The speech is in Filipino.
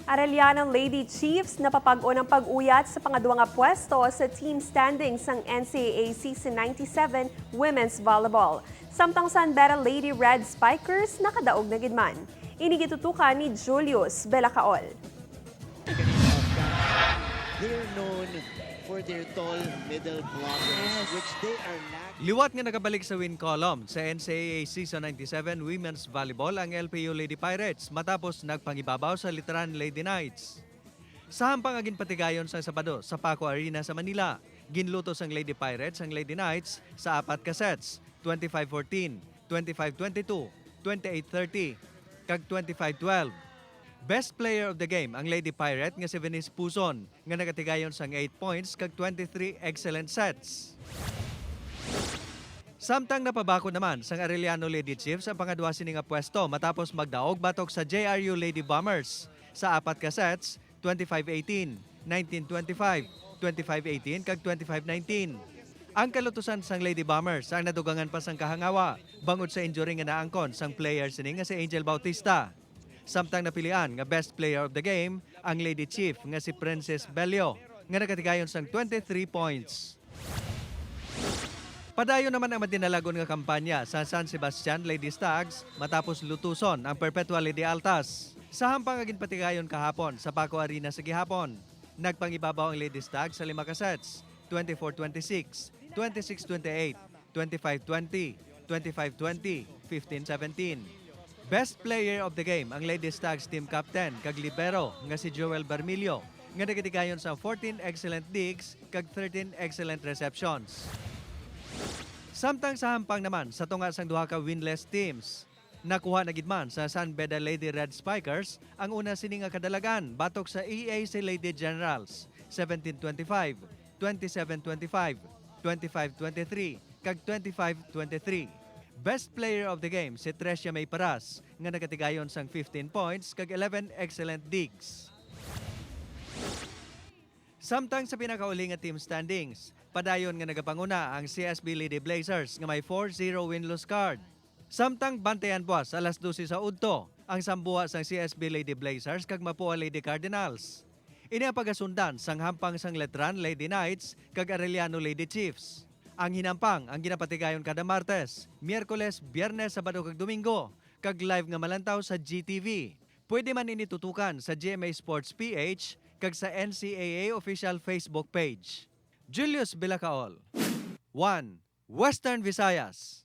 Arellano Lady Chiefs napapag-o ng pag-uyat sa pangadwa nga pwesto sa team standings ng NCAA Season 97 Women's Volleyball. Samtang San Beda Lady Red Spikers nakadaog na gidman. Inigitutukan ni Julius Belacaol. They're known for their tall middle blockers, which they are not. Liwat nga nakabalik sa win column sa NCAA Season 97 Women's Volleyball ang LPU Lady Pirates matapos nagpangibabaw sa Litran Lady Knights. Sa hampang agin patigayon sa Sabado sa Paco Arena sa Manila, ginlutos ang Lady Pirates ang Lady Knights sa 4 ka sets, 25-14, 25-22, 28-30, kag 25-12. Best player of the game ang Lady Pirate nga si Venice Puson nga nagatigayon sang 8 points kag 23 excellent sets. Samtang napabako naman sang Arellano Lady Chiefs ang pangadwa sini nga pwesto matapos magdaog batok sa JRU Lady Bombers sa 4 ka sets, 25-18, 19-25, 25-18 kag 25-19. Ang kalutusan sang Lady Bombers ang nadugangan pa sang kahangawa bangod sa injury nga naangkon sang player sini nga si Angel Bautista. Samtang napilian nga best player of the game ang Lady Chief nga si Princess Belio nga nagatigayon sang 23 points. Padayon naman ang madinalagon nga kampanya sa San Sebastian Lady Stags matapos lutuson ang Perpetual Lady Altas. Sa hampang agin patigayon kahapon sa Paco Arena sa gihapon, nagpangibabaw ang Lady Stags sa 5 ka sets, 24-26, 26-28, 25-20, 25-20, 15-17. Best player of the game ang Lady Stags team captain kag libero nga si Joel Bermilio nga nagatigayon sa 14 excellent digs kag 13 excellent receptions. Samtang sa hampang naman sa tunga sang duha ka winless teams, nakuha na gidman sa San Beda Lady Red Spikers ang una sini nga kadalagan batok sa EAC Lady Generals 17-25, 27-25, 25-23 kag 25-23. Best player of the game si Trecia May Paras nga nagatigayon sang 15 points kag 11 excellent digs. Samtang sa pinakauli nga team standings, padayon nga nagapanguna ang CSB Lady Blazers nga may 4-0 win-loss card. Samtang bantayan buwas alas 12 sa udto ang sambuha sang CSB Lady Blazers kag Mapua Lady Cardinals. Ini ang pagasundan sang hampang sang Letran Lady Knights kag Arellano Lady Chiefs. Ang hinampang ang ginapatigayon kada Martes, Miyerkules, Biyernes, Sabado kag Domingo, kag live nga malantaw sa GTV. Pwede man initutukan sa GMA Sports PH kag sa NCAA official Facebook page. Julius Belacaol, 1 Western Visayas.